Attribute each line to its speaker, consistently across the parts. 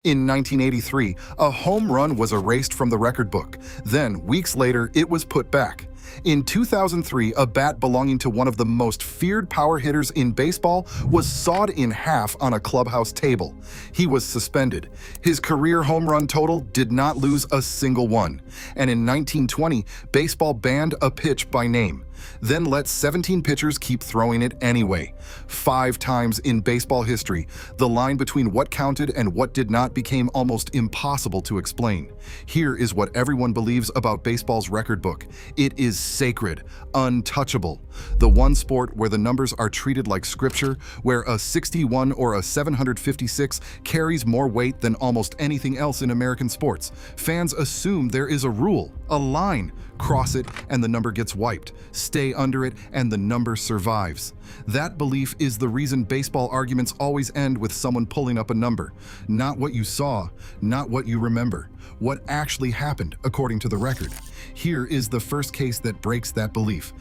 Speaker 1: In 1983, a home run was erased from the record book. Then, weeks later, it was put back. In 2003, a bat belonging to one of the most feared power hitters in baseball was sawed in half on a clubhouse table. He was suspended. His career home run total did not lose a single one. And in 1920, baseball banned a pitch by name. Then let 17 pitchers keep throwing it anyway. 5 times in baseball history, the line between what counted and what did not became almost impossible to explain. Here is what everyone believes about baseball's record book. It is sacred, untouchable. The one sport where the numbers are treated like scripture, where a 61 or a 756 carries more weight than almost anything else in American sports. Fans assume there is a rule, a line. Cross it and the number gets wiped. Stay under it and the number survives. That belief is the reason baseball arguments always end with someone pulling up a number. Not what you saw, not what you remember. What actually happened, according to the record. Here is the first case that breaks that belief.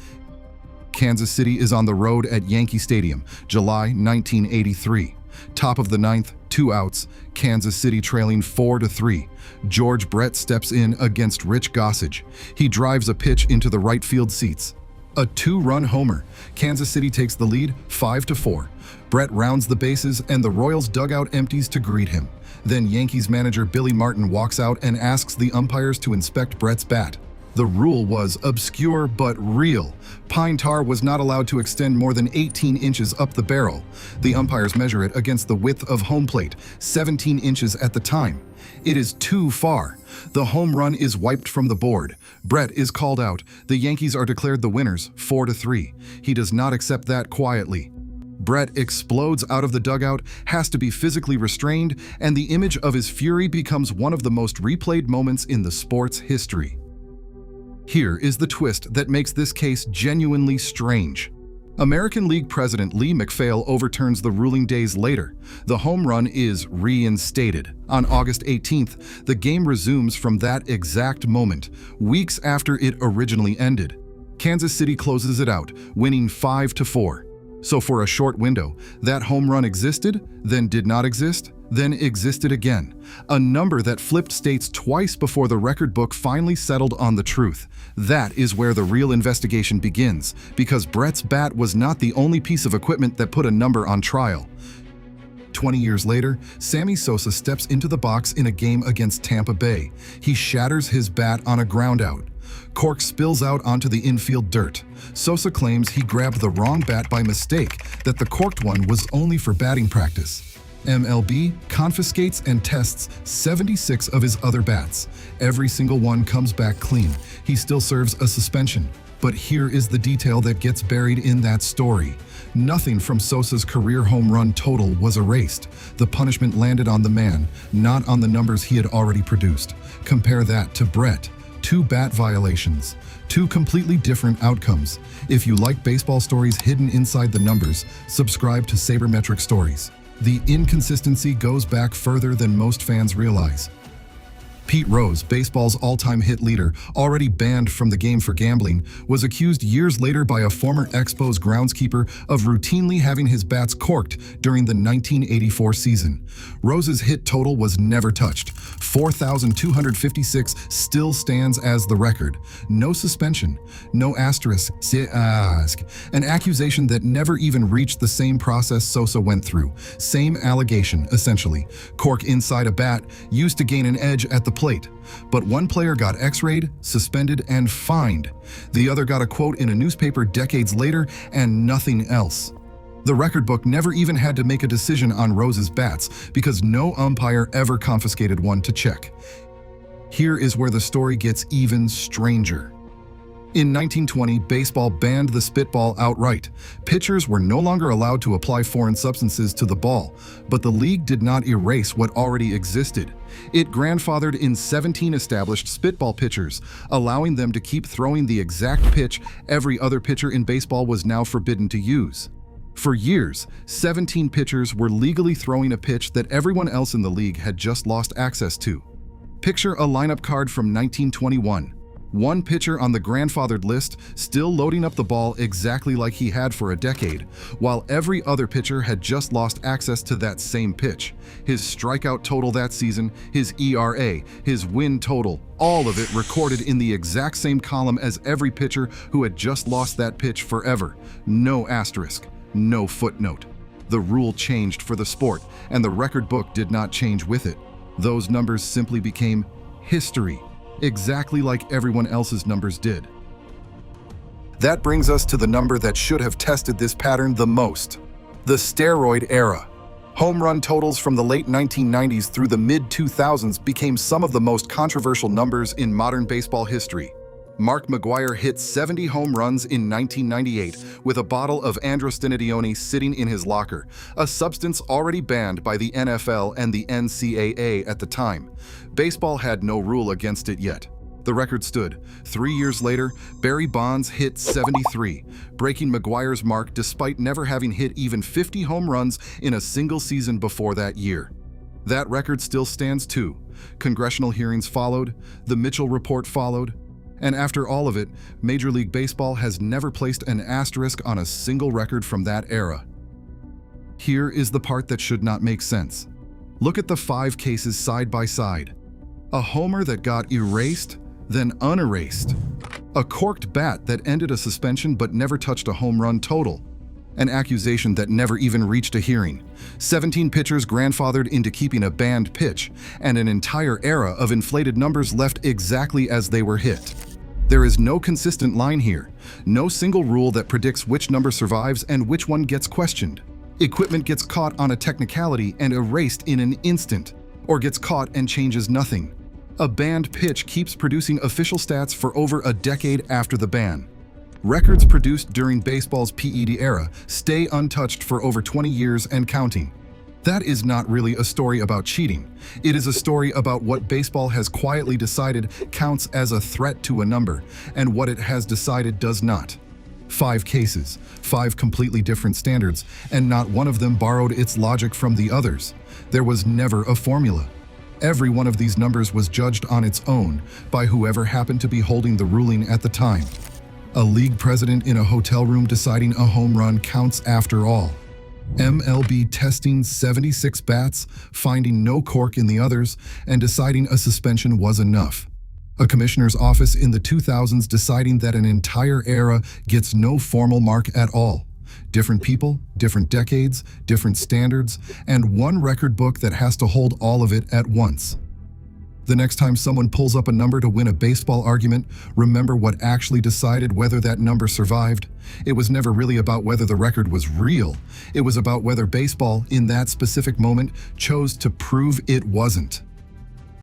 Speaker 1: Kansas City is on the road at Yankee Stadium, July 1983. Top of the 9th, 2 outs, Kansas City trailing 4-3. George Brett steps in against Rich Gossage. He drives a pitch into the right field seats. A 2-run homer. Kansas City takes the lead 5-4. Brett rounds the bases and the Royals dugout empties to greet him. Then Yankees manager Billy Martin walks out and asks the umpires to inspect Brett's bat. The rule was obscure but real. Pine tar was not allowed to extend more than 18 inches up the barrel. The umpires measure it against the width of home plate, 17 inches at the time. It is too far. The home run is wiped from the board. Brett is called out. The Yankees are declared the winners, 4-3. He does not accept that quietly. Brett explodes out of the dugout, has to be physically restrained, and the image of his fury becomes one of the most replayed moments in the sport's history. Here is the twist that makes this case genuinely strange. American League President Lee MacPhail overturns the ruling days later. The home run is reinstated. On August 18th, the game resumes from that exact moment, weeks after it originally ended. Kansas City closes it out, winning 5-4. So for a short window, that home run existed, then did not exist, then existed again. A number that flipped states twice before the record book finally settled on the truth. That is where the real investigation begins, because Brett's bat was not the only piece of equipment that put a number on trial. 20 years later, Sammy Sosa steps into the box in a game against Tampa Bay. He shatters his bat on a groundout. Cork spills out onto the infield dirt. Sosa claims he grabbed the wrong bat by mistake, that the corked one was only for batting practice. MLB confiscates and tests 76 of his other bats. Every single one comes back clean. He still serves a suspension. But here is the detail that gets buried in that story. Nothing from Sosa's career home run total was erased. The punishment landed on the man, not on the numbers he had already produced. Compare that to Brett. 2 bat violations. 2 completely different outcomes. If you like baseball stories hidden inside the numbers, subscribe to Sabermetrics Stories. The inconsistency goes back further than most fans realize. Pete Rose, baseball's all-time hit leader, already banned from the game for gambling, was accused years later by a former Expos groundskeeper of routinely having his bats corked during the 1984 season. Rose's hit total was never touched. 4,256 still stands as the record. No suspension, no asterisk, an accusation that never even reached the same process Sosa went through. Same allegation, essentially. Cork inside a bat, used to gain an edge at the plate. But one player got x-rayed, suspended, and fined. The other got a quote in a newspaper decades later, and nothing else. The record book never even had to make a decision on Rose's bats because no umpire ever confiscated one to check. Here is where the story gets even stranger. In 1920, baseball banned the spitball outright. Pitchers were no longer allowed to apply foreign substances to the ball, but the league did not erase what already existed. It grandfathered in 17 established spitball pitchers, allowing them to keep throwing the exact pitch every other pitcher in baseball was now forbidden to use. For years, 17 pitchers were legally throwing a pitch that everyone else in the league had just lost access to. Picture a lineup card from 1921. One pitcher on the grandfathered list still loading up the ball exactly like he had for a decade, while every other pitcher had just lost access to that same pitch. His strikeout total that season, his ERA, his win total, all of it recorded in the exact same column as every pitcher who had just lost that pitch forever. No asterisk, no footnote. The rule changed for the sport, and the record book did not change with it. Those numbers simply became history, exactly like everyone else's numbers did. That brings us to the number that should have tested this pattern the most: the steroid era. Home run totals from the late 1990s through the mid-2000s became some of the most controversial numbers in modern baseball history. Mark McGwire hit 70 home runs in 1998 with a bottle of androstenedione sitting in his locker, a substance already banned by the NFL and the NCAA at the time. Baseball had no rule against it yet. The record stood. 3 years later, Barry Bonds hit 73, breaking McGwire's mark despite never having hit even 50 home runs in a single season before that year. That record still stands too. Congressional hearings followed, the Mitchell Report followed, and after all of it, Major League Baseball has never placed an asterisk on a single record from that era. Here is the part that should not make sense. Look at the 5 cases side by side. A homer that got erased, then unerased. A corked bat that ended a suspension but never touched a home run total. An accusation that never even reached a hearing. 17 pitchers grandfathered into keeping a banned pitch, and an entire era of inflated numbers left exactly as they were hit. There is no consistent line here, no single rule that predicts which number survives and which one gets questioned. Equipment gets caught on a technicality and erased in an instant, or gets caught and changes nothing. A banned pitch keeps producing official stats for over a decade after the ban. Records produced during baseball's PED era stay untouched for over 20 years and counting. That is not really a story about cheating. It is a story about what baseball has quietly decided counts as a threat to a number, and what it has decided does not. 5 cases, 5 completely different standards, and not one of them borrowed its logic from the others. There was never a formula. Every one of these numbers was judged on its own by whoever happened to be holding the ruling at the time. A league president in a hotel room deciding a home run counts after all. MLB testing 76 bats, finding no cork in the others, and deciding a suspension was enough. A commissioner's office in the 2000s deciding that an entire era gets no formal mark at all. Different people, different decades, different standards, and one record book that has to hold all of it at once. The next time someone pulls up a number to win a baseball argument, remember what actually decided whether that number survived. It was never really about whether the record was real. It was about whether baseball, in that specific moment, chose to prove it wasn't.